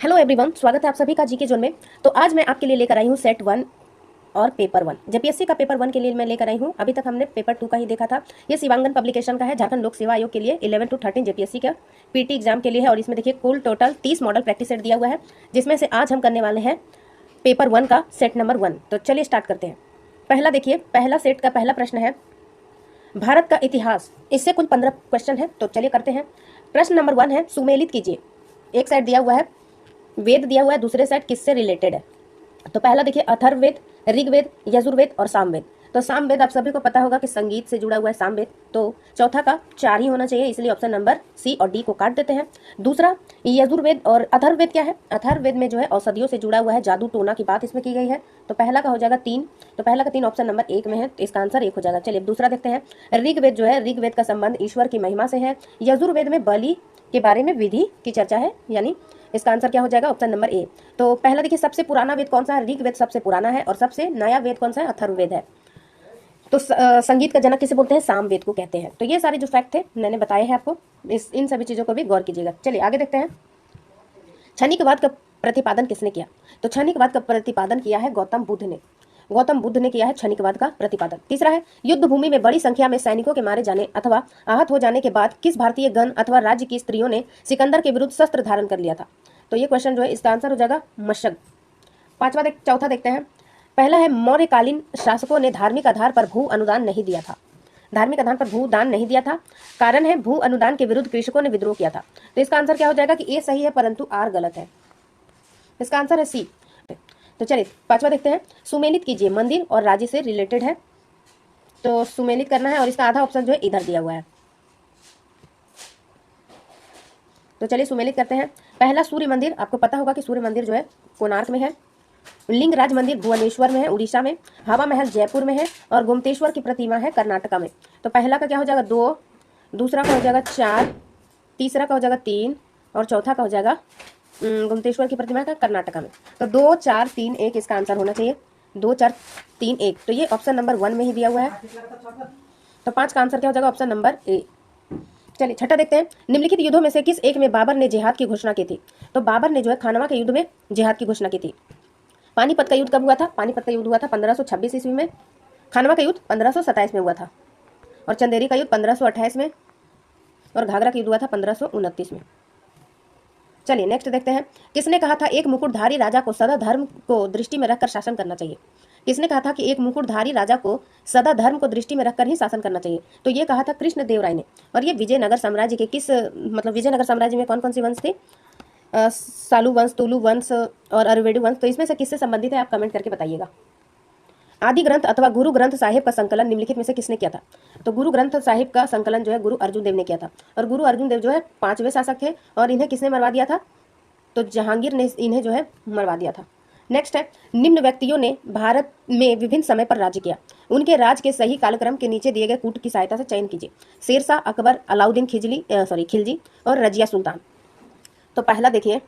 Hello everyone, स्वागत है आप सभी का जीके जोन में। तो आज मैं आपके लिए लेकर आई हूँ सेट 1 और पेपर 1। जेपीएससी का पेपर 1 के लिए मैं लेकर आई हूँ। अभी तक हमने पेपर 2 का ही देखा था। ये शिवांगन पब्लिकेशन का है, झारखंड लोक सेवा आयोग के लिए 11 to 13 जेपीएससी का पीटी एग्जाम के लिए है। और इसमें देखिए कुल टोटल 30 मॉडल प्रैक्टिस सेट दिया हुआ है, जिसमें से आज हम करने वाले हैं पेपर 1 का सेट नंबर 1। तो चलिए स्टार्ट करते हैं। पहला देखिए, पहला सेट का पहला प्रश्न है भारत का इतिहास। इससे कुल 15 क्वेश्चन है, तो चलिए करते हैं। प्रश्न नंबर 1 है, सुमेलित कीजिए। एक साइड दिया हुआ है वेद दिया हुआ है, दूसरे साइड किससे रिलेटेड है। तो पहला देखिए अथर्ववेद, ऋग्वेद, यजुर्वेद और सामवेद। तो सामवेद आप सभी को पता होगा कि संगीत से जुड़ा हुआ है सामवेद। तो चौथा का 4 ही होना चाहिए, इसलिए ऑप्शन नंबर सी और डी को काट देते हैं। दूसरा यजुर्वेद और अथर्ववेद क्या है, अथर्ववेद में जो है औषधियों से जुड़ा हुआ है, जादू टोना की बात इसमें की गई है। तो पहला का हो जाएगा 3। तो पहला का 3 ऑप्शन नंबर 1 में है, तो इसका आंसर 1 हो जाएगा। चलिए दूसरा देखते हैं। ऋग्वेद जो है, ऋग्वेद का संबंध ईश्वर की महिमा से है। यजुर्वेद में बलि के बारे में विधि की चर्चा है, यानी इसका आंसर क्या हो जाएगा, ऑप्शन नंबर ए। तो पहला देखिए सबसे पुराना वेद कौन सा है, ऋग्वेद सबसे पुराना है। और सबसे नया वेद कौन सा है, अथर्ववेद है। तो संगीत का जनक किसे बोलते हैं, सामवेद को कहते हैं। तो ये सारे जो फैक्ट थे मैंने बताए हैं आपको, इन सभी चीजों को भी गौर कीजिएगा। चलिए आगे देखते हैं। क्षणिकवाद का प्रतिपादन किसने किया। तो क्षणिकवाद का प्रतिपादन किया है गौतम बुद्ध ने। गौतम बुद्ध ने किया है क्षणिकवाद का प्रतिपादन। तीसरा है, युद्ध भूमि में बड़ी संख्या में सैनिकों के मारे जाने अथवा आहत हो जाने के बाद किस भारतीय गण अथवा राज्य की स्त्रियों ने सिकंदर के विरुद्ध शस्त्र धारण कर लिया था। तो ये क्वेश्चन जो है इसका आंसर हो जाएगा मशक। चौथा देखते हैं। पहला है, मौर्यकालीन शासकों ने धार्मिक आधार पर भू अनुदान नहीं दिया था। धार्मिक आधार पर भू दान नहीं दिया था। कारण है, भू अनुदान के विरुद्ध कृषकों ने विद्रोह किया था। तो इसका आंसर क्या हो जाएगा कि ए सही है परंतु आर गलत है। इसका आंसर है सी। तो चलिए पांचवा देखते हैं। सुमेलित कीजिए, मंदिर और राज्य से रिलेटेड है, तो सुमेलित करना है और इसका आधा ऑप्शन जो है इधर दिया हुआ है। तो चलिए सुमेलित करते हैं। पहला सूर्य मंदिर, आपको पता होगा कि सूर्य मंदिर जो है कोणार्क में है। लिंगराज मंदिर भुवनेश्वर में है, उड़ीसा में। हवा महल जयपुर में है। और गोमतेश्वर की प्रतिमा है कर्नाटका में। तो पहला का क्या हो जाएगा 2, दूसरा का हो जाएगा 4, तीसरा का हो जाएगा 3 और चौथा का हो जाएगा गोमतेश्वर की प्रतिमा का कर्नाटका में। तो 2 4 3 1 इसका आंसर होना चाहिए। 2 4 3 1, तो ये ऑप्शन नंबर 1 में ही दिया हुआ है। तो 5 का आंसर क्या हो जाएगा, ऑप्शन नंबर ए। चलिए छठा देखते हैं। निम्नलिखित युद्धों में से किस एक में बाबर ने जिहाद की घोषणा की थी। तो बाबर ने जो है खानवा के युद्ध में जिहाद की घोषणा की थी। पानीपत का युद्ध कब हुआ था, पानीपत का युद्ध हुआ था 1526 ईस्वी में। खानवा का युद्ध 1527 में हुआ था। और चंदेरी का युद्ध 1528 में। और घाघरा का युद्ध हुआ था 1529 में। चलिए नेक्स्ट देखते हैं। किसने कहा था एक मुकुटधारी राजा को सदा धर्म को दृष्टि में रखकर शासन करना चाहिए। किसने कहा था कि एक मुकुटधारी राजा को सदा धर्म को दृष्टि में रखकर ही शासन करना चाहिए। तो ये कहा था कृष्ण देव राय ने। और ये विजयनगर साम्राज्य के किस विजयनगर साम्राज्य में कौन कौन सी वंश थे, सालू वंश, तुलु वंश और अरवेडु वंश। तो इसमें से किससे संबंधित है आप कमेंट करके बताइएगा। आदि ग्रंथ अथवा गुरु ग्रंथ साहिब का संकलन निम्नलिखित में से किसने किया था। तो गुरु ग्रंथ साहिब का संकलन जो है गुरु अर्जुन देव ने किया था। और गुरु अर्जुन देव जो है 5वें शासक थे और इन्हें किसने मरवा दिया था, तो जहांगीर ने इन्हें जो है मरवा दिया था। नेक्स्ट है, निम्न व्यक्तियों ने भारत में विभिन्न समय पर राज्य किया। उनके राज के सही कालक्रम के नीचे दिए गए कूट की सहायता से चयन कीजिए। शेरशाह, अकबर, अलाउद्दीन खिलजी और रजिया सुल्तान। तो पहला देखिए,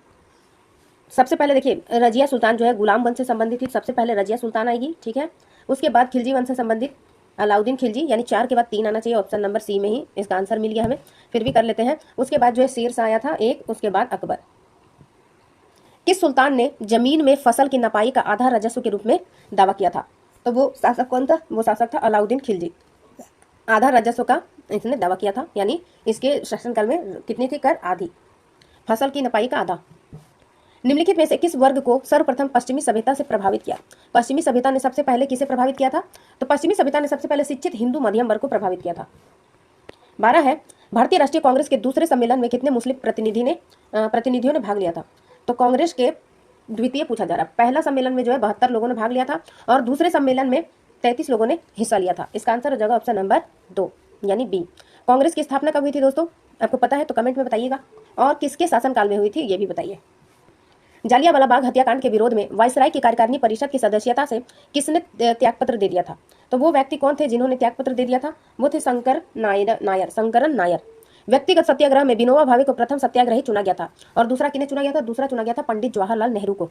सबसे पहले देखिए रजिया सुल्तान जो है गुलाम वंश से संबंधित थी। सबसे पहले रजिया सुल्तान आएगी, ठीक है। उसके बाद खिलजी वंश से संबंधित अलाउद्दीन खिलजी, यानी 4 के बाद 3 आना चाहिए। ऑप्शन नंबर सी में ही इसका आंसर मिल गया हमें, फिर भी कर लेते हैं। उसके बाद जो है शेरशाह आया था 1, उसके बाद अकबर। किस सुल्तान ने जमीन में फसल की नपाई का आधा राजस्व के रूप में दावा किया था। तो वो शासक कौन था, वो शासक था अलाउद्दीन खिलजी। आधा राजस्व का इसने दावा किया था, यानी इसके शासनकाल में कितनी थी कर, आधी। फसल की नपाई का आधा। निम्नलिखित में से किस वर्ग को सर्वप्रथम पश्चिमी सभ्यता से प्रभावित किया। पश्चिमी सभ्यता ने सबसे पहले किसे प्रभावित किया था। तो पश्चिमी सभ्यता ने सबसे पहले शिक्षित हिंदू मध्यम वर्ग को प्रभावित किया था। 12 है, भारतीय राष्ट्रीय कांग्रेस के दूसरे सम्मेलन में कितने मुस्लिम प्रतिनिधियों ने भाग लिया था। तो कांग्रेस के द्वितीय पूछा जा रहा है। पहला सम्मेलन में जो है 72 लोगों ने भाग लिया था और दूसरे सम्मेलन में 33 लोगों ने हिस्सा लिया था। इसका आंसर हो जाएगा ऑप्शन नंबर 2 यानी बी। कांग्रेस की स्थापना कब हुई थी दोस्तों, आपको पता है तो कमेंट में बताइएगा। और किसके शासनकाल में हुई थी ये भी बताइए। जालियांवाला बाग हत्याकांड के विरोध में वायसराय की कार्यकारिणी परिषद की सदस्यता से किसने त्यागपत्र दे दिया था। तो वो व्यक्ति कौन थे जिन्होंने त्यागपत्र दे दिया था, वो थे शंकरन नायर। व्यक्तिगत सत्याग्रह में विनोबा भावे को प्रथम सत्याग्रही चुना गया था और दूसरा किन्हें चुना गया था, दूसरा चुना गया था पंडित जवाहरलाल नेहरू को।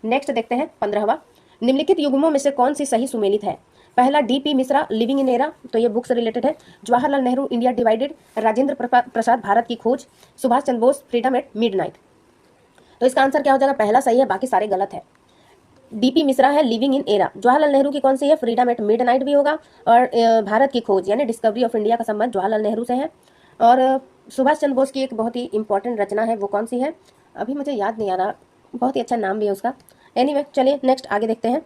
नेक्स्ट देखते हैं 15वां। निम्नलिखित युग्मों में से कौन सी सही सुमेलित है। पहला DP Mishra living in era, तो ये बुक से रिलेटेड है। जवाहरलाल नेहरू इंडिया डिवाइडेड, राजेंद्र प्रसाद भारत की खोज, Subhash Chandra Bose freedom eight midnight. तो इसका आंसर क्या हो जाएगा, पहला सही है, बाकी सारे गलत है। डीपी मिश्रा है living in era. Jawaharlal Nehru की कौन सी है, फ्रीडम एट मिडनाइट भी होगा। और भारत की खोज यानी डिस्कवरी ऑफ इंडिया का संबंध जवाहरलाल नेहरू से है। और सुभाष चंद्र बोस की एक बहुत ही इंपॉर्टेंट रचना है, वो कौन सी है, अभी मुझे याद नहीं आ रहा, बहुत ही अच्छा नाम भी है उसका। एनीवे चलिए नेक्स्ट आगे देखते हैं।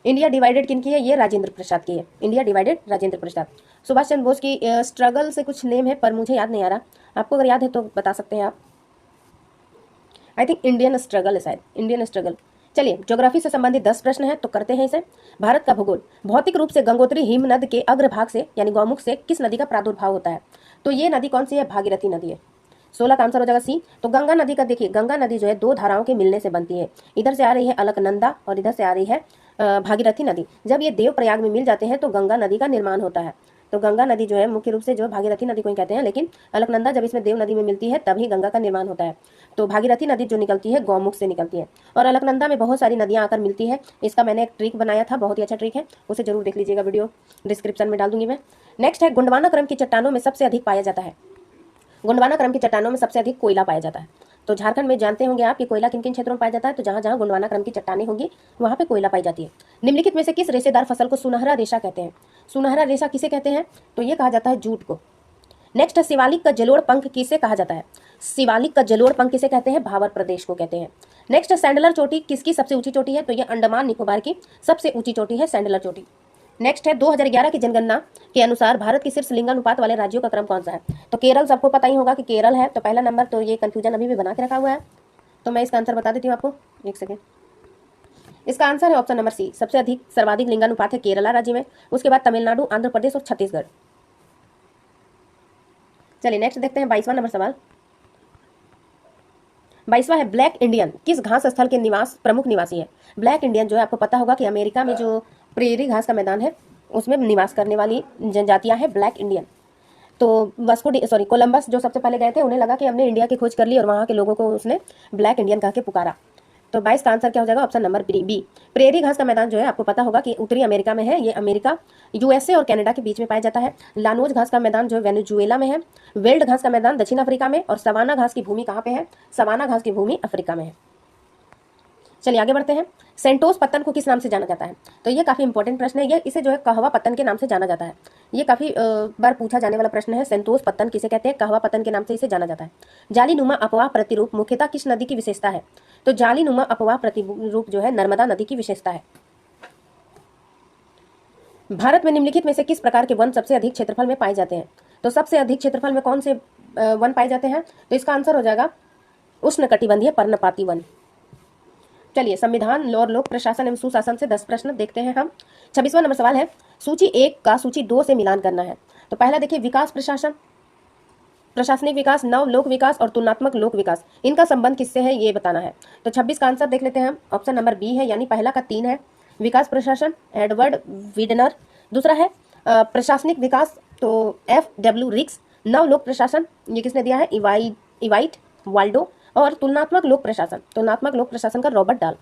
इंडिया डिवाइडेड किन की है, ये राजेंद्र प्रसाद की है। India divided Rajendra Prasad. सुभाष चंद्र बोस की स्ट्रगल से कुछ नेम है पर मुझे याद नहीं आ रहा, आपको अगर याद है तो बता सकते हैं आप। आई थिंक इंडियन स्ट्रगल है शायद, इंडियन स्ट्रगल। चलिए ज्योग्राफी से संबंधित 10 प्रश्न है तो करते हैं इसे। भारत का भूगोल, भौतिक रूप से गंगोत्री हिमनद के अग्रभाग से यानी गौमुख से किस नदी का प्रादुर्भाव होता है, तो ये नदी कौन सी है, भागीरथी नदी है। 16 का आंसर हो जाएगा सी। तो गंगा नदी का देखिए, गंगा नदी जो है दो धाराओं के मिलने से बनती है। इधर से आ रही है अलकनंदा और इधर से आ रही है भागीरथी नदी। जब ये देवप्रयाग में मिल जाते हैं तो गंगा नदी का निर्माण होता है। तो गंगा नदी जो है मुख्य रूप से जो भागीरथी नदी को ही कहते हैं, लेकिन अलकनंदा जब इसमें देव नदी में मिलती है तभी गंगा का निर्माण होता है। तो भागीरथी नदी जो निकलती है गौमुख से निकलती है और अलकनंदा में बहुत सारी नदियां आकर मिलती है। इसका मैंने एक ट्रिक बनाया था, बहुत ही अच्छा ट्रिक है, उसे जरूर देख लीजिएगा, वीडियो डिस्क्रिप्शन में डाल दूंगी मैं। नेक्स्ट है गोंडवाना क्रम की चट्टानों में सबसे अधिक पाया जाता है। गोंडवाना क्रम की चट्टानों में सबसे अधिक कोयला पाया जाता है। तो झारखंड में जानते होंगे आप कि कोयला किन किन क्षेत्रों में पाया जाता है, तो जहां जहां गोंडवाना क्रम की चट्टानें होंगी वहां पे कोयला पाई जाती है। निम्नलिखित में से किस रेशेदार फसल को सुनहरा रेशा कहते हैं, सुनहरा रेशा किसे कहते हैं, तो ये कहा जाता है जूट को। नेक्स्ट है शिवालिक का जलोढ़ पंख किसे कहा जाता है, शिवालिक का जलोढ़ पंख किसे कहते हैं, भावर प्रदेश को कहते हैं। नेक्स्ट है सैंडलर चोटी किसकी सबसे ऊंची चोटी है, तो ये अंडमान निकोबार की सबसे ऊंची चोटी है सैंडलर चोटी। नेक्स्ट है 2011 की जनगणना के अनुसार भारत के शीर्ष लिंगानुपात वाले राज्यों का क्रम कौन सा है, तो केरल सबको पता ही होगा कि केरल है तो पहला नंबर। तो ये कंफ्यूजन अभी भी बना के रखा हुआ है, तो मैं इसका आंसर बता देती हूँ आपको, एक सेकेंड। इसका आंसर है ऑप्शन नंबर सी, सबसे अधिक सर्वाधिक लिंगानुपात है केरला राज्य में, उसके बाद तमिलनाडु, आंध्र प्रदेश और छत्तीसगढ़। चलिए नेक्स्ट देखते हैं 22वां नंबर सवाल। 22वां है ब्लैक इंडियन किस घास स्थल के प्रमुख निवासी है। ब्लैक इंडियन जो है आपको पता होगा कि अमेरिका में जो प्रेरी घास का मैदान है उसमें निवास करने वाली जनजातियां हैं ब्लैक इंडियन। तो कोलंबस जो सबसे पहले गए थे उन्हें लगा कि हमने इंडिया की खोज कर ली और वहाँ के लोगों को उसने ब्लैक इंडियन कह के पुकारा। तो 22 का आंसर क्या हो जाएगा, ऑप्शन नंबर बी। प्रेरी घास का मैदान जो है आपको पता होगा कि उत्तरी अमेरिका में है, ये अमेरिका, यूएसए और कनाडा के बीच में पाया जाता है। लानोज घास का मैदान जो है वेनेजुएला में है। वेल्ड घास का मैदान दक्षिण अफ्रीका में और सवाना घास की भूमि कहाँ पे है, सवाना घास की भूमि अफ्रीका में है। चलिए आगे बढ़ते हैं। सेंटोस पत्तन को किस नाम से जाना जाता है, तो ये काफी इंपॉर्टेंट प्रश्न है, ये इसे जो है कहवा पत्तन के नाम से जाना जाता है। ये काफी बार पूछा जाने वाला प्रश्न है, सेंटोस पत्तन किसे कहते हैं, कहवा पत्तन के नाम से इसे जाना जाता है। जालीनुमा अपवाह प्रतिरूप मुख्यतः किस नदी की विशेषता है, तो जालीनुमा अपवाह प्रतिरूप जो है नर्मदा नदी की विशेषता है। भारत में निम्नलिखित में से किस प्रकार के वन सबसे अधिक क्षेत्रफल में पाए जाते हैं, तो सबसे अधिक क्षेत्रफल में कौन से वन पाए जाते हैं, तो इसका आंसर हो जाएगा उष्णकटिबंधीय पर्णपाती वन। चलिए संविधान और लोक प्रशासन एवं सुशासन से 10 प्रश्न देखते हैं हम। 26वां नंबर सवाल है सूची 1 का सूची 2 से मिलान करना है। तो पहला देखिए विकास प्रशासन, प्रशासनिक विकास, नव लोक विकास और तुलनात्मक लोक विकास, इनका संबंध किससे है ये बताना है। तो 26 का आंसर देख लेते हैं हम, ऑप्शन नंबर बी है, यानी पहला का 3 है विकास प्रशासन, एडवर्ड विडनर। दूसरा है प्रशासनिक विकास, तो FW रिक्स। नव लोक प्रशासन ये किसने दिया है, इवाइट वाल्डो। और तुलनात्मक लोक प्रशासन, तुलनात्मक लोक प्रशासन का रॉबर्ट डाल।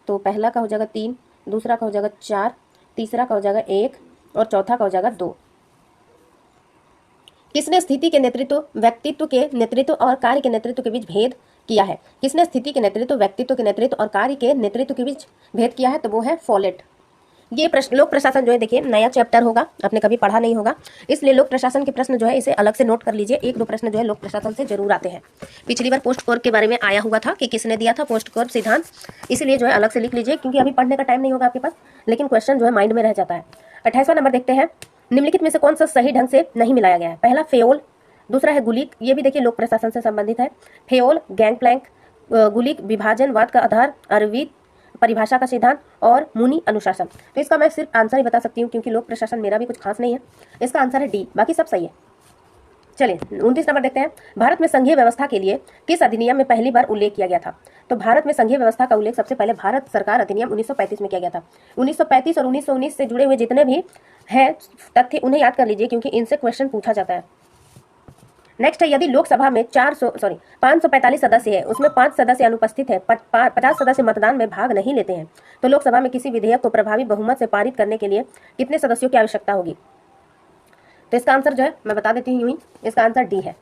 तो पहला का हो जाएगा 3, दूसरा का हो जाएगा 4, तीसरा का हो जाएगा 1 और चौथा का हो जाएगा 2। किसने स्थिति के नेतृत्व, व्यक्तित्व के नेतृत्व और कार्य के नेतृत्व के बीच भेद किया है, किसने स्थिति के नेतृत्व, व्यक्तित्व के नेतृत्व और कार्य के नेतृत्व के बीच भेद किया है, तो वो है फॉलेट। ये प्रश्न लोक प्रशासन जो है देखिए नया चैप्टर होगा, आपने कभी पढ़ा नहीं होगा, इसलिए लोक प्रशासन के प्रश्न जो है इसे अलग से नोट कर लीजिए। 1-2 प्रश्न जो है लोक प्रशासन से जरूर आते हैं। पिछली बार पोस्ट कोर्प के बारे में आया हुआ था कि किसने दिया था पोस्ट कोर्प सिद्धांत, इसलिए जो है अलग से लिख लीजिए क्योंकि अभी पढ़ने का टाइम नहीं होगा आपके पास, लेकिन क्वेश्चन जो है माइंड में रह जाता है। 28वां नंबर देखते हैं, निम्नलिखित में से कौन सा सही ढंग से नहीं मिलाया गया है। पहला फेओल, दूसरा है गुलिक, ये भी देखिए लोक प्रशासन से संबंधित है। फेओल, गैंग प्लैंक, गुलिक विभाजनवाद का आधार, अरविंद परिभाषा का सिद्धांत और मुनि अनुशासन। तो इसका मैं सिर्फ आंसर ही बता सकती हूँ क्योंकि लोक प्रशासन मेरा भी कुछ खास नहीं है। इसका आंसर है डी, बाकी सब सही है। चलिए 29 नंबर देखते हैं, भारत में संघीय व्यवस्था के लिए किस अधिनियम में पहली बार उल्लेख किया गया था। तो भारत में संघीय व्यवस्था का उल्लेख सबसे पहले भारत सरकार अधिनियम 1935 में किया गया था। 1935 और 1919 से जुड़े हुए जितने भी हैं तथ्य उन्हें याद कर लीजिए क्योंकि इनसे क्वेश्चन पूछा जाता है। नेक्स्ट है, यदि लोकसभा में 545 सदस्य है, उसमें 5 सदस्य अनुपस्थित है, 50 सदस्य मतदान में भाग नहीं लेते हैं, तो लोकसभा में किसी विधेयक को प्रभावी बहुमत से पारित करने के लिए कितने सदस्यों की आवश्यकता होगी। तो इसका आंसर जो है मैं बता देती हूँ यूं ही, इसका आंसर डी है।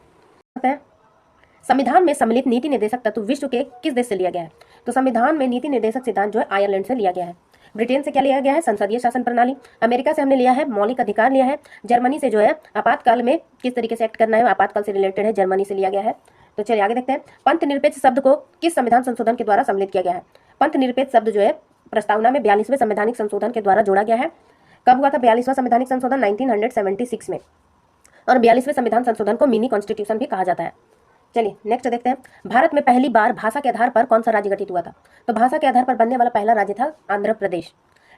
संविधान में सम्मिलित नीति निर्देशक तत्व विश्व के किस देश से लिया गया है? तो संविधान में नीति निर्देशक सिद्धांत जो है आयरलैंड से लिया गया है। ब्रिटेन से क्या लिया गया है? संसदीय शासन प्रणाली। अमेरिका से हमने लिया है मौलिक अधिकार लिया है। जर्मनी से जो है आपातकाल में किस तरीके से एक्ट करना है, आपातकाल से रिलेटेड है, जर्मनी से लिया गया है। तो चलिए आगे देखते हैं। पंथ निरपेक्ष शब्द को किस संविधान संशोधन के द्वारा सम्मिलित किया गया है? पंथ निरपेक्ष शब्द जो है प्रस्तावना में 42वें संवैधानिक संशोधन के द्वारा जोड़ा गया है। कब हुआ था 42वां संवैधानिक संशोधन? 1976 में। और 42वें संविधान संशोधन को मिनी कॉन्स्टिट्यूशन भी कहा जाता है। चलिए नेक्स्ट देखते हैं। भारत में पहली बार भाषा के आधार पर कौन सा राज्य गठित हुआ था? तो भाषा के आधार पर बनने वाला पहला राज्य था आंध्र प्रदेश।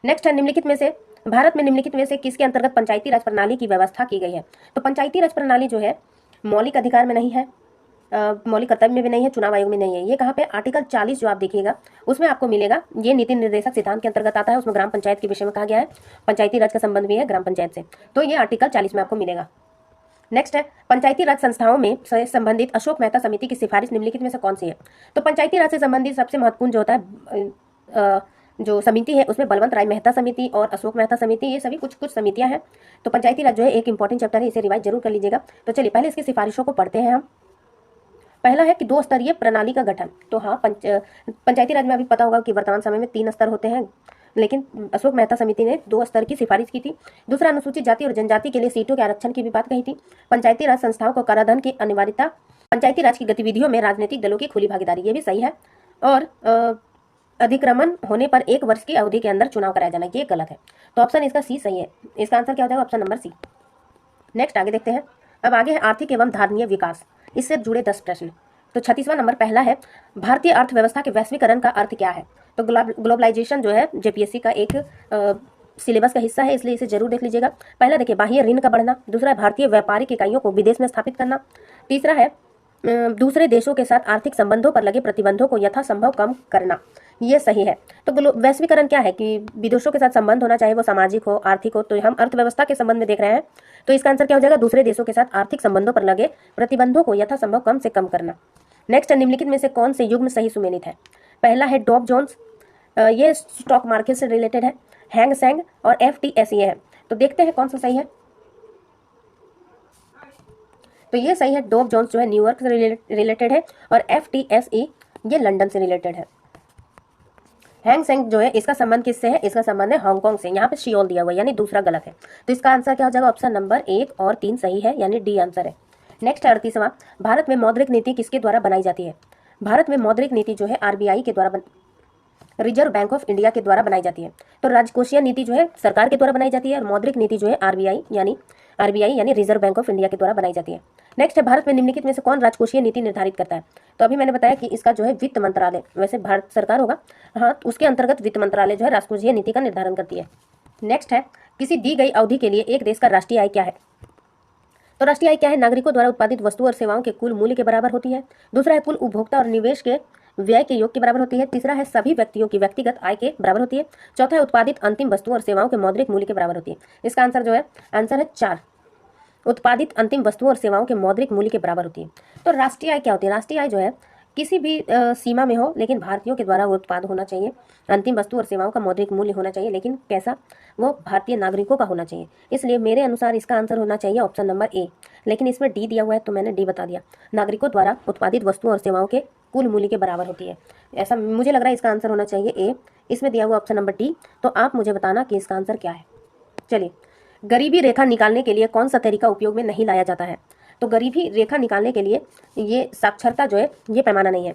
नेक्स्ट है निम्नलिखित में से भारत में निम्नलिखित में से किसके अंतर्गत पंचायती राज प्रणाली की व्यवस्था की गई है? तो पंचायती राज प्रणाली जो है मौलिक अधिकार में नहीं है, मौलिक कर्तव्य में भी नहीं है, चुनाव आयोग में नहीं है। ये कहाँ पे? आर्टिकल 40 जो आप देखिएगा उसमें आपको मिलेगा। ये नीति निर्देशक सिद्धांत के अंतर्गत आता है। उसमें ग्राम पंचायत के विषय में कहा गया है, पंचायती राज का संबंध भी है ग्राम पंचायत से, तो ये आर्टिकल 40 में आपको मिलेगा। नेक्स्ट है पंचायती राज संस्थाओं में से संबंधित अशोक मेहता समिति की सिफारिश निम्नलिखित में से कौन सी है? तो पंचायती राज से संबंधित सबसे महत्वपूर्ण जो होता है जो समिति है उसमें बलवंत राय मेहता समिति और अशोक मेहता समिति, ये सभी कुछ समितियां हैं। तो पंचायती राज जो है एक इंपॉर्टेंट चैप्टर है, इसे रिवाइज जरूर कर लीजिएगा। तो चलिए पहले इसकी सिफारिशों को पढ़ते हैं हम। पहला है कि 2 स्तरीय प्रणाली का गठन। तो हाँ, पंचायती राज में अभी पता होगा कि वर्तमान समय में 3 स्तर होते हैं, लेकिन अशोक मेहता समिति ने 2 स्तर की सिफारिश की थी। दूसरा, अनुसूचित जाति और जनजाति के लिए सीटों के आरक्षण की भी बात कही थी। पंचायती राज संस्थाओं को कराधान की अनिवार्यता, पंचायती राज की गतिविधियों में राजनीतिक दलों की खुली भागीदारी, ये भी सही है। और अधिक्रमण होने पर 1 वर्ष की अवधि के अंदर चुनाव कराया जाना, ये गलत है। तो ऑप्शन इसका सी सही है। इसका आंसर क्या हो जाएगा? ऑप्शन नंबर सी। नेक्स्ट आगे देखते हैं। अब आगे है आर्थिक एवं धारणीय विकास, इससे जुड़े 10 प्रश्न। तो 36वां नंबर पहला है, भारतीय अर्थव्यवस्था के वैश्वीकरण का अर्थ क्या है? तो ग्लोबलाइजेशन जो है जेपीएससी का एक सिलेबस का हिस्सा है, इसलिए इसे जरूर देख लीजिएगा। पहला देखिए बाह्य ऋण का बढ़ना। दूसरा है भारतीय व्यापारिक इकाइयों को विदेश में स्थापित करना। तीसरा है दूसरे देशों के साथ आर्थिक संबंधों पर लगे प्रतिबंधों को यथासंभव कम करना, ये सही है। तो वैश्वीकरण क्या है कि विदेशों के साथ संबंध होना, चाहे वो सामाजिक हो, आर्थिक हो। तो हम अर्थव्यवस्था के संबंध में देख रहे हैं, तो इसका आंसर क्या हो जाएगा? दूसरे देशों के साथ आर्थिक संबंधों पर लगे प्रतिबंधों को यथासंभव कम से कम करना। नेक्स्ट, निम्नलिखित में से कौन से युग्म सही सुमेलित है? पहला है डॉव जोन्स, ये स्टॉक मार्केट से रिलेटेड है। हैंग सेंग और FTSE है। तो देखते हैं कौन सा सही है। तो ये सही है, डॉव जोन्स जो है न्यूयॉर्क से रिलेटेड है और FTSE ये लंदन से रिलेटेड है। हैंग सेंग जो है इसका संबंध किससे है? इसका संबंध है हांगकांग से। यहाँ पे शियोल दिया हुआ है, यानी दूसरा गलत है। तो इसका आंसर क्या हो जाएगा? ऑप्शन नंबर 1 और 3 सही है, यानी डी आंसर है। नेक्स्ट 38वां, भारत में मौद्रिक नीति किसके द्वारा बनाई जाती है? भारत में मौद्रिक नीति जो है RBI के द्वारा रिजर्व बैंक ऑफ इंडिया के द्वारा बनाई जाती है। तो राजकोषीय नीति जो है सरकार के द्वारा बनाई जाती है और मौद्रिक नीति जो है RBI यानी रिजर्व बैंक ऑफ इंडिया के द्वारा बनाई जाती है। नेक्स्ट है, भारत में निम्नलिखित में से कौन राजकोषीय नीति निर्धारित करता है? तो अभी मैंने बताया कि इसका जो है वित्त मंत्रालय, वैसे भारत सरकार होगा, हाँ, उसके अंतर्गत वित्त मंत्रालय जो है राजकोषीय नीति का निर्धारण करती है। नेक्स्ट है, किसी दी गई अवधि के लिए एक देश का राष्ट्रीय आय क्या है? तो राष्ट्रीय आय क्या है? नागरिकों द्वारा उत्पादित वस्तु और सेवाओं के कुल मूल्य के बराबर होती है। दूसरा है, कुल उपभोक्ता और निवेश के व्यय के योग के बराबर होती है। तीसरा है, सभी व्यक्तियों की व्यक्तिगत आय के बराबर होती है। चौथा है, उत्पादित अंतिम वस्तु और सेवाओं के मौद्रिक मूल्य के बराबर होती है। इसका आंसर जो है, आंसर है 4, उत्पादित अंतिम वस्तुओं और सेवाओं के मौद्रिक मूल्य के बराबर होती है। तो राष्ट्रीय आय क्या होती है? राष्ट्रीय आय जो है किसी भी सीमा में हो, लेकिन भारतीयों के द्वारा वो उत्पाद होना चाहिए, अंतिम वस्तु और सेवाओं का मौद्रिक मूल्य होना चाहिए, लेकिन कैसा? वो भारतीय नागरिकों का होना चाहिए। इसलिए मेरे अनुसार इसका आंसर होना चाहिए ऑप्शन नंबर ए, लेकिन इसमें डी दिया हुआ है तो मैंने डी बता दिया। नागरिकों द्वारा उत्पादित वस्तुओं और सेवाओं के कुल मूल्य के बराबर होती है, ऐसा मुझे लग रहा है। इसका आंसर होना चाहिए ए, इसमें दिया हुआ ऑप्शन नंबर डी। तो आप मुझे बताना कि इसका आंसर क्या है। चलिए, गरीबी रेखा निकालने के लिए कौन सा तरीका उपयोग में नहीं लाया जाता है? तो गरीबी रेखा निकालने के लिए ये साक्षरता जो है ये पैमाना नहीं है।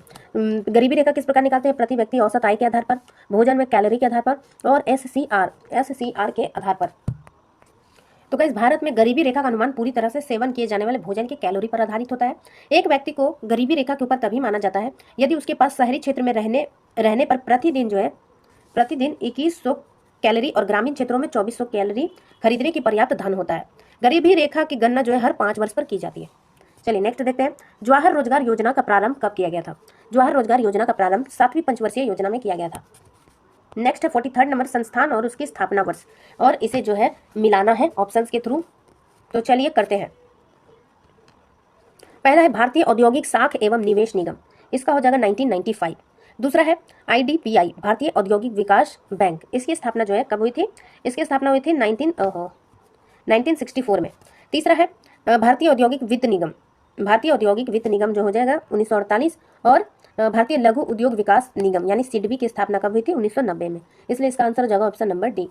गरीबी रेखा किस प्रकार निकालते हैं? प्रति व्यक्ति औसत आय के आधार पर, भोजन में कैलोरी के आधार पर और SCR के आधार पर। तो गाइस, भारत में गरीबी रेखा का अनुमान पूरी तरह से सेवन किए जाने वाले भोजन के कैलोरी पर आधारित होता है। एक व्यक्ति को गरीबी रेखा के ऊपर तभी माना जाता है यदि उसके पास शहरी क्षेत्र में रहने पर प्रतिदिन 2100 कैलोरी और ग्रामीण क्षेत्रों में 2400 कैलोरी खरीदने की पर्याप्त धन होता है। गरीबी रेखा की गणना जो है हर 5 वर्ष पर की जाती है। चलिए नेक्स्ट देखते हैं, जवाहर रोजगार योजना का प्रारंभ कब किया गया था? जवाहर रोजगार योजना का प्रारंभ 7वीं पंचवर्षीय योजना में किया गया था। नेक्स्ट है 43rd नंबर, संस्थान और उसकी स्थापना वर्ष, और इसे जो है मिलाना है ऑप्शंस के थ्रू। तो चलिए करते हैं। पहला है भारतीय औद्योगिक साख एवं निवेश निगम, इसका हो जाएगा 1995। दूसरा है IDPI, भारतीय औद्योगिक विकास बैंक, इसकी स्थापना जो है कब हुई थी? इसकी स्थापना हुई थी 1964 में। तीसरा है भारतीय औद्योगिक वित्त निगम, भारतीय औद्योगिक वित्त निगम जो हो जाएगा 1948, और भारतीय लघु उद्योग विकास निगम यानी सिडबी की स्थापना कब हुई थी? 1990 में। इसलिए इसका आंसर हो जाएगा ऑप्शन नंबर डी।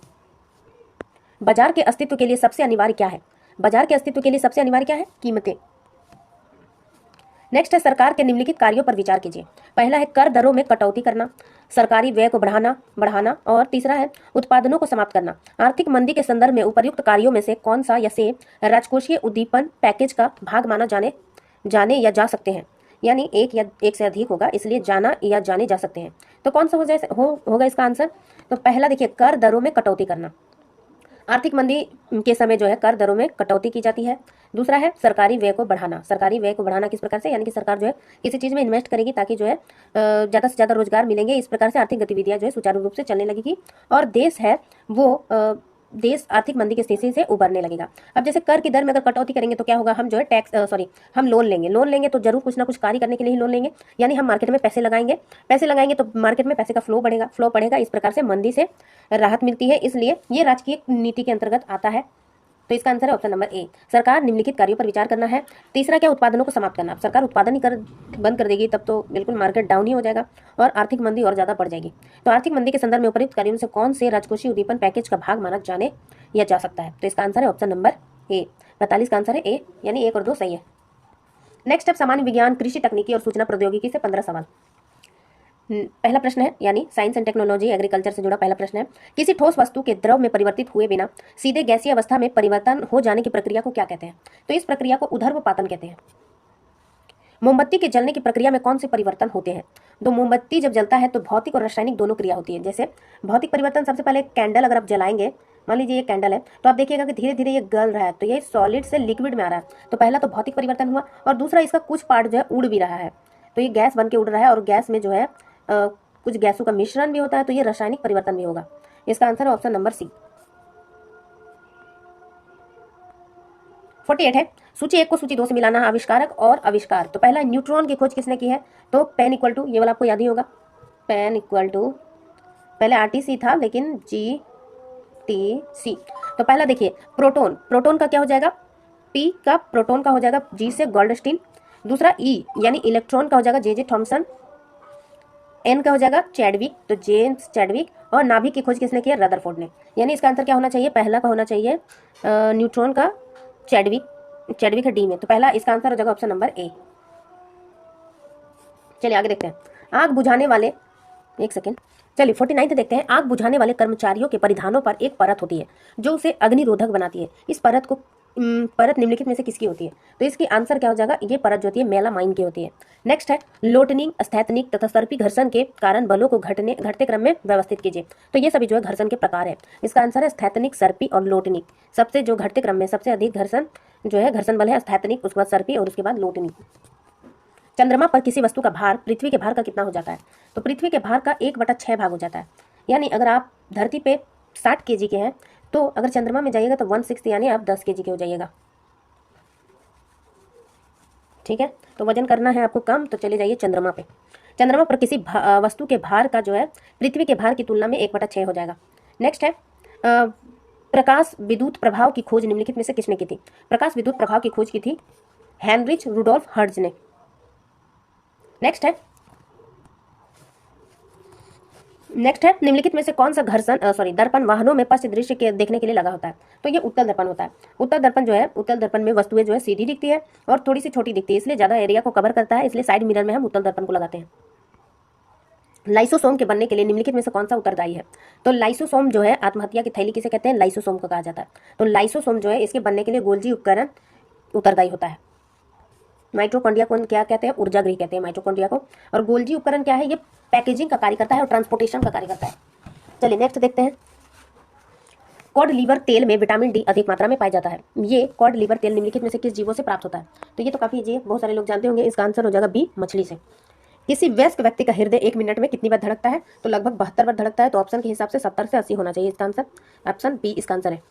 बाजार के अस्तित्व के लिए सबसे अनिवार्य क्या है? बाजार के अस्तित्व के लिए सबसे अनिवार्य क्या है? कीमतें। नेक्स्ट है सरकार के निम्नलिखित कार्यों पर विचार कीजिए। पहला है कर दरों में कटौती करना, सरकारी व्यय को बढ़ाना, और तीसरा है उत्पादनों को समाप्त करना। आर्थिक मंदी के संदर्भ में उपर्युक्त कार्यों में से कौन सा या से राजकोषीय उद्दीपन पैकेज का भाग माना जाने या जा सकते हैं? यानी एक या एक से अधिक होगा, इसलिए जाना या जाने जा सकते हैं। तो कौन सा होगा इसका आंसर? तो पहला देखिए, कर दरों में कटौती करना। आर्थिक मंदी के समय जो है कर दरों में कटौती की जाती है। दूसरा है सरकारी व्यय को बढ़ाना। सरकारी व्यय को बढ़ाना किस प्रकार से? यानी कि सरकार जो है किसी चीज़ में इन्वेस्ट करेगी ताकि जो है ज़्यादा से ज़्यादा रोजगार मिलेंगे, इस प्रकार से आर्थिक गतिविधियां जो है सुचारू रूप से चलने लगेगी और देश है वो देश आर्थिक मंदी की स्थिति से उबरने लगेगा। अब जैसे कर की दर में अगर कटौती करेंगे तो क्या होगा? हम जो है हम लोन लेंगे तो जरूर कुछ ना कुछ कार्य करने के लिए ही लोन लेंगे, यानी हम मार्केट में पैसे लगाएंगे तो मार्केट में पैसे का फ्लो बढ़ेगा। इस प्रकार से मंदी से राहत मिलती है, इसलिए ये राजकीय नीति के अंतर्गत आता है। तो इसका आंसर है ऑप्शन नंबर ए। सरकार निम्नलिखित कार्यों पर विचार करना है। तीसरा क्या? उत्पादनों को समाप्त करना। सरकार उत्पादन ही बंद कर देगी तब तो बिल्कुल मार्केट डाउन ही हो जाएगा और आर्थिक मंदी और ज़्यादा बढ़ जाएगी। तो आर्थिक मंदी के संदर्भ में उपर्युक्त कार्यों में से कौन से राजकोषीय उद्दीपन पैकेज का भाग माना जाने या जा सकता है? तो इसका आंसर है ऑप्शन नंबर ए। 45 का आंसर है ए, यानी 1 और 2 सही है। नेक्स्ट है सामान्य विज्ञान, कृषि तकनीकी और सूचना प्रौद्योगिकी से 15 सवाल। पहला प्रश्न है, यानी साइंस एंड टेक्नोलॉजी एग्रीकल्चर से जुड़ा पहला प्रश्न है, किसी ठोस वस्तु के द्रव में परिवर्तित हुए बिना सीधे गैसीय अवस्था में परिवर्तन हो जाने की प्रक्रिया को क्या कहते हैं? तो इस प्रक्रिया को ऊर्ध्वपातन कहते हैं। मोमबत्ती के जलने की प्रक्रिया में कौन से परिवर्तन होते हैं? तो मोमबत्ती जब जलता है तो भौतिक और रासायनिक दोनों क्रिया होती है। जैसे भौतिक परिवर्तन, सबसे पहले कैंडल अगर आप जलाएंगे, मान लीजिए ये कैंडल है, तो आप देखिएगा कि धीरे धीरे ये गल रहा है, तो ये सॉलिड से लिक्विड में आ रहा है। तो पहला तो भौतिक परिवर्तन हुआ, और दूसरा इसका कुछ पार्ट जो है उड़ भी रहा है, तो ये गैस बन के उड़ रहा है, और गैस में जो है कुछ गैसों का मिश्रण भी होता है, तो ये रासायनिक परिवर्तन भी होगा। इसका आंसर है ऑप्शन नंबर सी। 48 है, सूची 1 को सूची 2 से मिलाना। आविष्कारक और आविष्कार। तो पहला न्यूट्रॉन की खोज किसने की है? तो पेन इक्वल टू, ये वाला आपको याद ही होगा, पेन इक्वल टू पहले आरटीसी था लेकिन जीटीसी। तो पहला देखिए प्रोटोन का क्या हो जाएगा? पी का प्रोटोन का हो जाएगा जी से गोल्डस्टीन। दूसरा ई यानी इलेक्ट्रॉन का हो जाएगा जे थॉमसन। एन का हो जाएगा चैडविक, तो जेम्स चैडविक। और नाभिक की खोज किसने की है? रदरफोर्ड ने। यानी इसका आंसर क्या होना चाहिए? पहला का होना चाहिए न्यूट्रॉन का चैडविक है डी में, तो पहला इसका आंसर हो जाएगा ऑप्शन नंबर ए। चलिए आगे देखते हैं। आग बुझाने वाले, एक सेकेंड, चलिए 49 देखते हैं। आग बुझाने वाले कर्मचारियों के परिधानों पर एक परत होती है जो उसे अग्निरोधक बनाती है। इस परत निम्नलिखित में से किसकी होती है? तो इसकी आंसर क्या हो जाएगा? ये परत जो होती है मेलामाइन की होती है। नेक्स्ट है लोटनिंग, स्थैतिक तथा सर्पी घर्षण के कारण बलों को घटते क्रम में व्यवस्थित कीजिए। तो ये सभी जो है घर्षण के प्रकार है। इसका आंसर है स्थैतिक, सर्पी और लोटनिक। सबसे जो घटते क्रम में सबसे अधिक घर्षण जो है घर्षण बल है स्थैतिक, उसके बाद सर्पी और उसके बाद लोटनिक। चंद्रमा पर किसी वस्तु का भार पृथ्वी के भार का कितना हो जाता है? तो पृथ्वी के भार का 1/6 भाग हो जाता है। यानी अगर आप धरती पे 60 kg के हैं तो अगर चंद्रमा में जाइएगा तो 1/6 यानी आप 10 kg के हो जाइएगा। ठीक है, तो वजन करना है आपको कम, तो चले जाइए चंद्रमा पे। चंद्रमा पर किसी वस्तु के भार का जो है पृथ्वी के भार की तुलना में 1/6 हो जाएगा। नेक्स्ट है प्रकाश विद्युत प्रभाव की खोज निम्नलिखित में से किसने की थी? प्रकाश विद्युत प्रभाव की खोज की थी हेनरिच रुडोल्फ हर्ट्ज ने। नेक्स्ट है निम्नलिखित में से कौन सा दर्पण वाहनों में पश्च दृश्य के देखने के लिए लगा होता है? तो ये उत्तल दर्पण होता है। उत्तल दर्पण में वस्तुएं जो है सीधी दिखती है और थोड़ी सी छोटी दिखती है, इसलिए ज्यादा एरिया को कवर करता है, इसलिए साइड मिरर में हम उत्तल दर्पण को लगाते हैं। लाइसोसोम के बनने के लिए निम्नलिखित में से कौन सा उत्तरदायी है? तो लाइसोसोम जो है आत्महत्या की थैली किसे कहते हैं? लाइसोसोम को कहा जाता है। तो लाइसोसोम जो है इसके बनने के लिए गोल्जी उपकरण उत्तरदायी होता है। माइटोकॉन्ड्रिया को क्या कहते हैं? ऊर्जा गृह कहते हैं माइटोकॉन्ड्रिया को। और गोल्जी उपकरण क्या है? ये पैकेजिंग का कार्य करता है और ट्रांसपोर्टेशन का कार्य करता है। चलिए नेक्स्ट देखते हैं। कॉड लीवर तेल में विटामिन डी अधिक मात्रा में पाया जाता है। ये कॉड लीवर तेल निम्नलिखित में से किस जीवों से प्राप्त होता है? तो ये तो काफी इजी है, बहुत सारे लोग जानते होंगे। इसका आंसर हो जाएगा बी, मछली से। किसी वयस्क व्यक्ति का हृदय 1 मिनट में कितनी बार धड़कता है? तो लगभग 72 बार धड़कता है। तो ऑप्शन के हिसाब से 70 से 80 होना चाहिए इसका आंसर। ऑप्शन बी इसका आंसर है।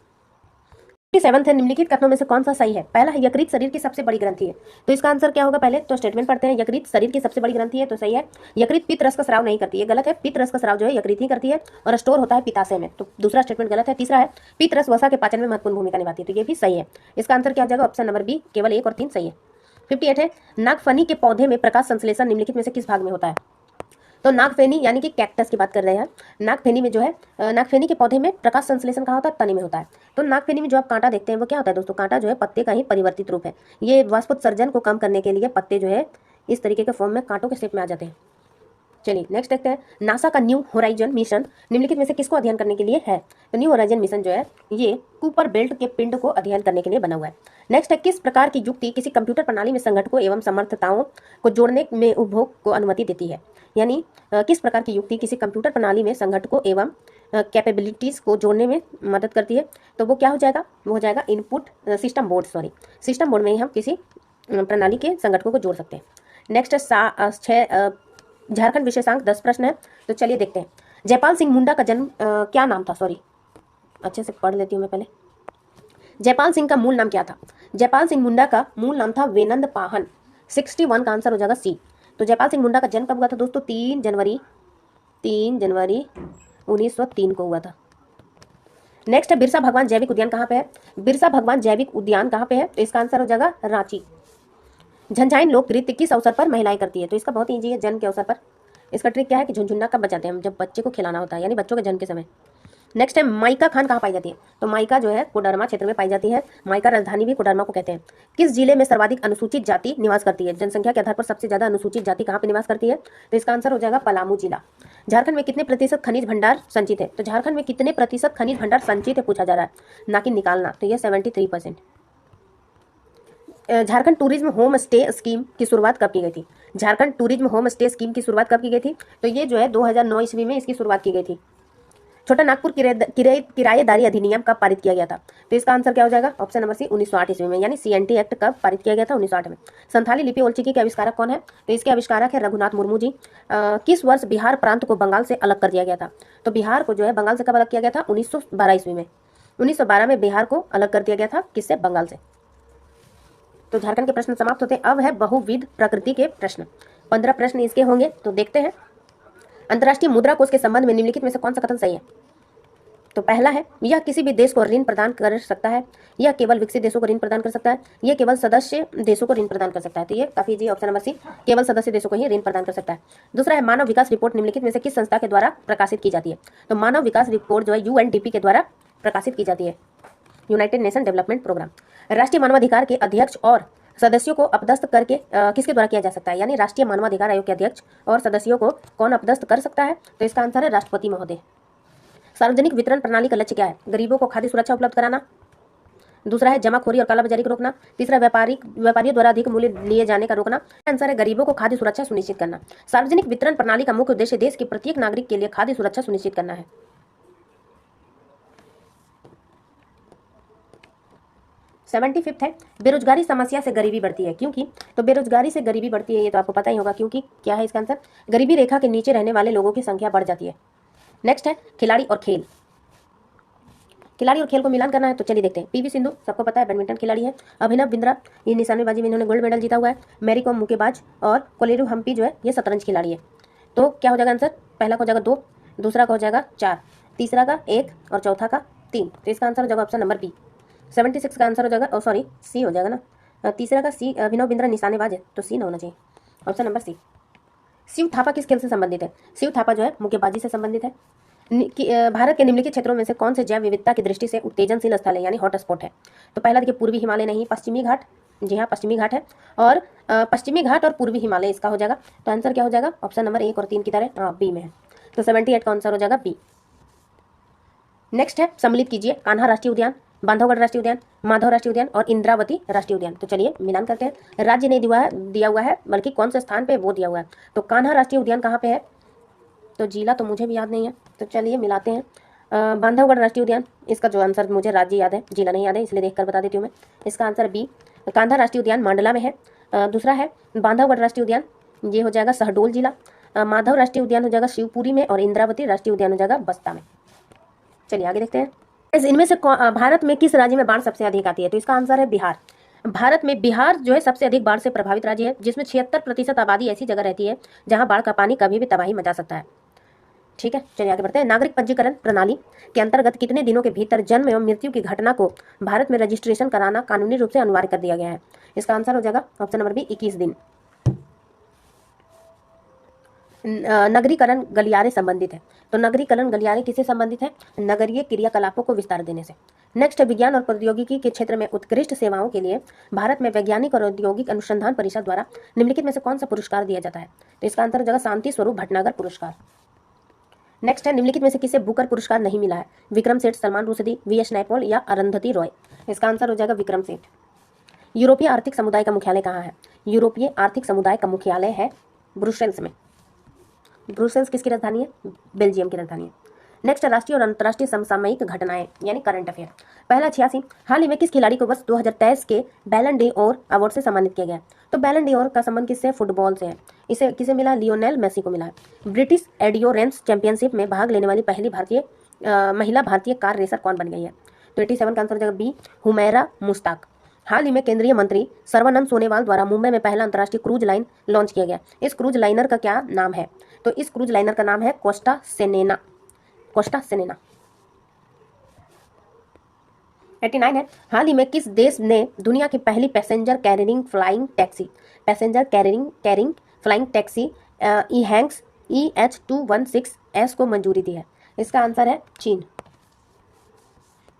7 है, निम्नलिखित कथनों में से कौन सा सही है? पहला है यकृत शरीर की सबसे बड़ी ग्रंथि है। तो इसका आंसर क्या होगा? पहले तो स्टेटमेंट पढ़ते हैं। यकृत शरीर की सबसे बड़ी ग्रंथि है, तो सही है। यकृत पित्त रस का स्राव नहीं करती है, गलत है। पित्त रस का स्राव जो है यकृत ही करती है और स्टोर होता है पित्ताशय में, तो दूसरा स्टेटमेंट गलत है। तीसरा है पित्त रस वसा के पाचन में महत्वपूर्ण भूमिका निभाती है, तो ये भी सही है। इसका आंसर क्या हो जाएगा? ऑप्शन नंबर बी, केवल 1 और 3 सही है। 58 है, नागफनी के पौधे में प्रकाश संश्लेषण निम्नलिखित में से किस भाग में होता है? तो नागफेनी यानी कि कैक्टस की बात कर रहे हैं। नागफेनी में जो है नागफेनी के पौधे में प्रकाश संश्लेषण कहाँ होता है? तने में होता है। तो नागफेनी में जो आप कांटा देखते हैं वो क्या होता है दोस्तों? कांटा जो है पत्ते का ही परिवर्तित रूप है। ये वाष्पोत्सर्जन को कम करने के लिए पत्ते जो है इस तरीके के फॉर्म में कांटों के शेप में आ जाते हैं। चलिए नेक्स्ट देखते हैं, नासा का न्यू होराइजन मिशन निम्नलिखित में से किसको अध्ययन करने के लिए है? तो न्यू होराइजन मिशन जो है ये कूपर बेल्ट के पिंड को अध्ययन करने के लिए बना हुआ है। नेक्स्ट है, किस प्रकार की युक्ति किसी कंप्यूटर प्रणाली में संगठकों एवं समर्थताओं को जोड़ने में उपभोग को अनुमति देती है? यानी किस प्रकार की युक्ति किसी कंप्यूटर प्रणाली में संगठकों एवं कैपेबिलिटीज़ को जोड़ने में मदद करती है? तो वो क्या हो जाएगा? वो हो जाएगा input system board, system board में ही हम किसी प्रणाली के संगठकों को जोड़ सकते हैं। नेक्स्ट है झारखंड विशेषांक 10 प्रश्न है, तो चलिए देखते हैं। जयपाल सिंह मुंडा का जन्म क्या नाम था? अच्छे से पढ़ लेती हूँ मैं पहले। जयपाल सिंह का मूल नाम क्या था? जयपाल सिंह मुंडा का मूल नाम था वेनंद पाहन। 61 का आंसर हो जाएगा सी। तो जयपाल सिंह मुंडा का जन्म कब हुआ था दोस्तों? 3 जनवरी 1903 को हुआ था। नेक्स्ट है, बिरसा भगवान जैविक उद्यान कहाँ पे है? बिरसा भगवान जैविक उद्यान कहाँ पे है? तो इसका आंसर हो जाएगा रांची। झंझाइन लोक नृत्य किस अवसर पर महिलाएं करती है? तो इसका बहुत ईजी है, जन्म के अवसर पर। इसका ट्रिक क्या है कि झुनझुना कब बजाते हैं हम? जब बच्चे को खिलाना होता है, यानी बच्चों के जन्म के समय। नेक्स्ट है, माइका खान कहाँ पाई जाती है? तो माइका जो है कोडरमा क्षेत्र में पाई जाती है। माइका राजधानी भी कोडरमा को कहते हैं। किस जिले में सर्वाधिक अनुसूचित जाति निवास करती है? जनसंख्या के आधार पर सबसे ज्यादा अनुसूचित जाति कहाँ पे निवास करती है? तो इसका आंसर हो जाएगा पलामू जिला। झारखंड में कितने प्रतिशत खनिज भंडार संचित है? तो झारखंड में कितने प्रतिशत खनिज भंडार संचित है पूछा जा रहा है, ना कि निकालना। तो यह 73%। Jharkhand tourism home stay scheme की शुरुआत कब की गई थी? Jharkhand tourism home stay scheme की शुरुआत कब की गई थी? तो ये जो है 2009 ईस्वी में इसकी शुरुआत की गई थी। छोटा नागपुर किराएदारी अधिनियम कब पारित किया गया था? तो इसका आंसर क्या हो जाएगा? ऑप्शन नंबर सी, 1908 ईस्वी में, यानी सीएनटी एक्ट कब पारित किया गया था? 1908 में। संथाली लिपि ओलचिकी के आविष्कारक कौन है? तो इसके आविष्कारक है रघुनाथ मुर्मू जी। किस वर्ष बिहार प्रांत को बंगाल से अलग कर दिया गया था? तो बिहार को जो है बंगाल से कब अलग किया गया था? 1912 ईस्वी में। 1912 में बिहार को अलग कर दिया गया था, किससे? बंगाल से। तो झारखंड के प्रश्न समाप्त होते हैं। अब है बहुविध प्रकृति के प्रश्न। 15 प्रश्न इसके होंगे, तो देखते हैं। अंतर्राष्ट्रीय मुद्रा कोष के संबंध में निम्नलिखित में से कौन सा कथन सही है? तो पहला है, यह किसी भी देश को ऋण प्रदान कर सकता है, यह केवल विकसित देशों को ऋण प्रदान कर सकता है, यह केवल सदस्य देशों को ऋण प्रदान कर सकता है। तो ये काफी जी, ऑप्शन नंबर सी, केवल सदस्य देशों को ही ऋण प्रदान कर सकता है। दूसरा है, मानव विकास रिपोर्ट निम्नलिखित में से किस संस्था के द्वारा प्रकाशित की जाती है? तो मानव विकास रिपोर्ट जो है यूएनडीपी के द्वारा प्रकाशित की जाती है, यूनाइटेड नेशन डेवलपमेंट प्रोग्राम। राष्ट्रीय मानवाधिकार के अध्यक्ष और सदस्यों को अपदस्थ करके किसके द्वारा किया जा सकता है? यानी राष्ट्रीय मानवाधिकार आयोग के अध्यक्ष और सदस्यों को कौन अपदस्थ कर सकता है? तो इसका आंसर है राष्ट्रपति महोदय। सार्वजनिक वितरण प्रणाली का लक्ष्य क्या है? गरीबों को खाद्य सुरक्षा उपलब्ध कराना। दूसरा है, जमाखोरी और कालाबाजारी को रोकना। तीसरा, व्यापारियों द्वारा अधिक मूल्य लिए जाने का रोकना। आंसर है गरीबों को खाद्य सुरक्षा सुनिश्चित करना। सार्वजनिक वितरण प्रणाली का मुख्य उद्देश्य देश के प्रत्येक नागरिक के लिए खाद्य सुरक्षा सुनिश्चित करना है। 75 है, बेरोजगारी समस्या से गरीबी बढ़ती है क्योंकि? तो बेरोजगारी से गरीबी बढ़ती है, ये तो आपको पता ही होगा, क्योंकि क्या है इसका आंसर? गरीबी रेखा के नीचे रहने वाले लोगों की संख्या बढ़ जाती है। नेक्स्ट है, खिलाड़ी और खेल। खिलाड़ी और खेल को मिलान करना है, तो चलिए देखते हैं। पीवी सिंधु सबको पता है बैडमिंटन खिलाड़ी है। अभिनव बिंद्रा ये निशानेबाजी में इन्होंने गोल्ड मेडल जीता हुआ है। मैरी कॉम मुक्केबाज और कोलेरू हम्पी जो है ये शतरंज खिलाड़ी है। तो क्या हो जाएगा आंसर? पहला का हो जाएगा 2, दूसरा का हो जाएगा 4, तीसरा का 1 और चौथा का 3। तो इसका आंसर हो जाएगा ऑप्शन नंबर बी। 76 का आंसर हो जाएगा, सॉरी सी हो जाएगा ना। तीसरा का सी, अभिनव बिंद्रा निशानेबाज है, तो सी ना होना चाहिए, option number C. Shiv Thapa किस खेल से संबंधित है? शिव थापा जो है मुक्केबाजी से संबंधित है। भारत के निम्नलिखित क्षेत्रों में से कौन से जैव विविधता की दृष्टि से उत्तेजनशील स्थल है, यानी हॉटस्पॉट है? तो पहला देखिए, पूर्वी हिमालय नहीं, पश्चिमी घाट। जी हाँ, पश्चिमी घाट है, और पश्चिमी घाट और पूर्वी हिमालय इसका हो जाएगा। तो आंसर क्या हो जाएगा? ऑप्शन नंबर 1 और 3 की तरह बी में है। तो 78 का आंसर हो जाएगा बी। नेक्स्ट है, सम्मिलित कीजिए कान्हा राष्ट्रीय उद्यान, बांधवगढ़ राष्ट्रीय उद्यान, माधव राष्ट्रीय उद्यान और इंद्रावती राष्ट्रीय उद्यान। तो चलिए मिलान करते हैं। राज्य नहीं दिया हुआ है, बल्कि कौन से स्थान पे वो दिया हुआ है। तो कान्हा राष्ट्रीय उद्यान कहाँ पे है? तो जिला तो मुझे भी याद नहीं है, तो चलिए मिलाते हैं। बांधवगढ़ राष्ट्रीय उद्यान, इसका जो आंसर मुझे राज्य याद है, जिला नहीं याद है, इसलिए देखकर बता देती हूँ मैं। इसका आंसर बी, कान्हा राष्ट्रीय उद्यान मंडला में है। दूसरा है बांधवगढ़ राष्ट्रीय उद्यान, ये हो जाएगा शहडोल जिला। माधव राष्ट्रीय उद्यान हो जाएगा शिवपुरी में, और इंद्रावती राष्ट्रीय उद्यान हो जाएगा बस्ता में। चलिए आगे देखते हैं। इनमें से भारत में किस राज्य में बाढ़ सबसे अधिक आती है? तो इसका आंसर है बिहार। भारत में बिहार जो है सबसे अधिक बाढ़ से प्रभावित राज्य है, जिसमें 76% आबादी ऐसी जगह रहती है जहां बाढ़ का पानी कभी भी तबाही मचा सकता है। ठीक है, चलिए आगे बढ़ते हैं। नागरिक पंजीकरण प्रणाली के अंतर्गत कितने दिनों के भीतर जन्म एवं मृत्यु की घटना को भारत में रजिस्ट्रेशन कराना कानूनी रूप से अनिवार्य कर दिया गया है? इसका आंसर हो जाएगा ऑप्शन नंबर बी, 21 दिन। नगरीकरण गलियारे संबंधित है, तो नगरीकरण गलियारे किससे संबंधित है? नगरीय क्रियाकलापों को विस्तार देने से। नेक्स्ट है, विज्ञान और प्रौद्योगिकी के क्षेत्र में उत्कृष्ट सेवाओं के लिए भारत में वैज्ञानिक और औद्योगिक अनुसंधान परिषद द्वारा निम्नलिखित में से कौन सा पुरस्कार दिया जाता है? तो इसका आंसर हो जाएगा शांति स्वरूप भटनागर पुरस्कार। नेक्स्ट है, निम्नलिखित में से किसे बुकर पुरस्कार नहीं मिला है? विक्रम सेठ, सलमान रुश्दी, वी.एस. नैपॉल या अरुंधति रॉय? इसका आंसर हो जाएगा विक्रम सेठ। यूरोपीय आर्थिक समुदाय का मुख्यालय कहाँ है? यूरोपीय आर्थिक समुदाय का मुख्यालय है ब्रुसेल्स में। ब्रुसेल्स किसकी राजधानी है? बेल्जियम की राजधानी है। नेक्स्ट, राष्ट्रीय और अंतर्राष्ट्रीय समसामयिक घटनाएं यानी करंट अफेयर। पहला 86, हाल ही में किस खिलाड़ी को वर्ष 2023 के बैलन डी ओर अवार्ड से सम्मानित किया गया? तो बैलन डी ओर का संबंध किससे? फुटबॉल से है। इसे किसे मिला? लियोनेल मेसी को मिला है। ब्रिटिश एंड्योरेंस चैंपियनशिप में भाग लेने वाली पहली महिला भारतीय कार रेसर कौन बन गई है? तो 87 का आंसर हो जाएगा बी, हुमैरा मुश्ताक। हाल ही में केंद्रीय मंत्री सर्बानंद सोनोवाल द्वारा मुंबई में पहला अंतर्राष्ट्रीय क्रूज लाइन लॉन्च किया गया। इस क्रूज लाइनर का क्या नाम है? तो इस क्रूज लाइनर का नाम है कोस्टा सेनेना। कोस्टा सेनेना। 89 है, हाल ही में किस देश ने दुनिया की पहली passenger carrying flying taxi EHang's EH216S को मंजूरी दी है? इसका आंसर है चीन।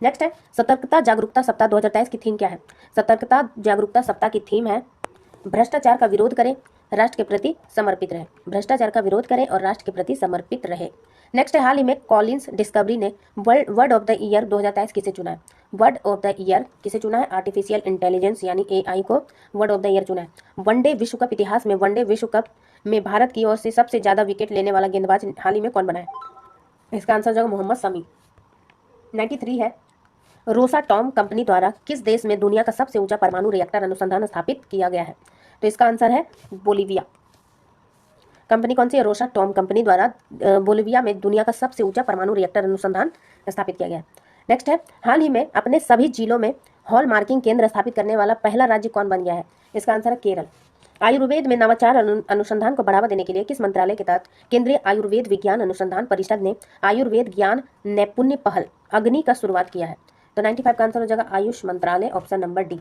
नेक्स्ट है, सतर्कता जागरूकता सप्ताह 2023 की थीम क्या है? सतर्कता जागरूकता सप्ताह की थीम है भ्रष्टाचार का विरोध करें, राष्ट्र के प्रति समर्पित रहे। भ्रष्टाचार का विरोध करें और राष्ट्र के प्रति समर्पित रहे। नेक्स्ट है, हाल ही में कॉलिंस डिस्कवरी ने वर्ड ऑफ द ईयर 2023 किसे चुना है? वर्ड ऑफ द ईयर किसे चुना है? आर्टिफिशियल इंटेलिजेंस यानी AI को वर्ड ऑफ द ईयर चुना है। वनडे विश्व कप इतिहास में वनडे विश्व कप में भारत की ओर से सबसे ज्यादा विकेट लेने वाला गेंदबाज हाल ही में कौन बना है? इसका आंसर हो जाएगा मोहम्मद शमी। 93 है, रोसाटॉम कंपनी द्वारा किस देश में दुनिया का सबसे ऊंचा परमाणु रिएक्टर अनुसंधान स्थापित किया गया है? तो इसका आंसर है बोलीविया। कंपनी कौन सी है? रोसाटॉम कंपनी द्वारा बोलीविया में दुनिया का सबसे ऊंचा परमाणु रिएक्टर अनुसंधान स्थापित किया गया है। नेक्स्ट है, हाल ही में अपने सभी जिलों में हॉल मार्किंग केंद्र स्थापित करने वाला पहला राज्य कौन बन गया है? इसका आंसर है केरल। आयुर्वेद में नवाचार अनुसंधान को बढ़ावा देने के लिए किस मंत्रालय के तहत केंद्रीय आयुर्वेद विज्ञान अनुसंधान परिषद ने आयुर्वेद ज्ञान नैपुण्य पहल अग्नि का शुरुआत किया है? तो 95 का आंसर हो जाएगा आयुष मंत्रालय, ऑप्शन नंबर डी।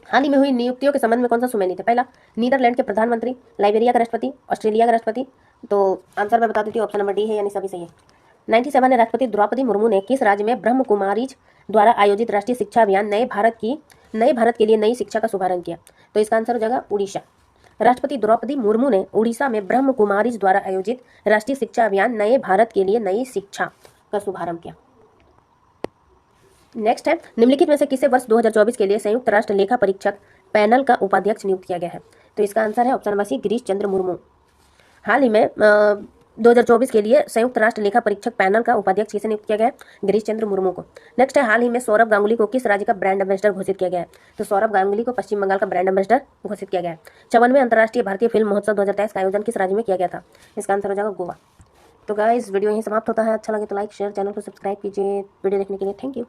हाल ही में हुई नियुक्तियों के संबंध में कौन सा सुमेलित है? पहला, नीदरलैंड के प्रधानमंत्री, लाइबेरिया का राष्ट्रपति, ऑस्ट्रेलिया का राष्ट्रपति। तो आंसर मैं बता देती हूँ, ऑप्शन नंबर डी है, यानी सभी सही है। 97 है, राष्ट्रपति द्रौपदी मुर्मू ने किस राज्य में ब्रह्म कुमारीज द्वारा आयोजित राष्ट्रीय शिक्षा अभियान नए भारत के लिए नई शिक्षा का शुभारंभ किया? तो इसका आंसर हो जाएगा उड़ीसा। राष्ट्रपति द्रौपदी मुर्मू ने उड़ीसा में ब्रह्म कुमारीज द्वारा आयोजित राष्ट्रीय शिक्षा अभियान नए भारत के लिए नई शिक्षा का शुभारंभ किया। नेक्स्ट है, निम्नलिखित में से किसे वर्ष 2024 के लिए संयुक्त राष्ट्र लेखा परीक्षक पैनल का उपाध्यक्ष नियुक्त किया गया है? तो इसका आंसर है ऑप्शन नंबर सी, गिरीश चंद्र मुर्मू। हाल ही में 2024 के लिए संयुक्त राष्ट्र लेखा परीक्षक पैनल का उपाध्यक्ष किसे नियुक्त किया गया है? गिरीश चंद्र मुर्मू को। नेक्स्ट है, हाल ही में सौरभ गांगुली को किस राज्य का ब्रांड एम्बेसडर घोषित किया गया है? तो सौरभ गांगुली को पश्चिम बंगाल का ब्रांड एम्बेसडर घोषित किया गया है। 54वें अंतर्राष्ट्रीय भारतीय फिल्म महोत्सव 2023 का आयोजन किस राज्य में किया गया था? इसका आंसर हो जाएगा गोवा। तो गाइस, वीडियो यहीं समाप्त होता है। अच्छा लगे तो लाइक शेयर, चैनल को सब्सक्राइब कीजिए। वीडियो देखने के लिए थैंक यू।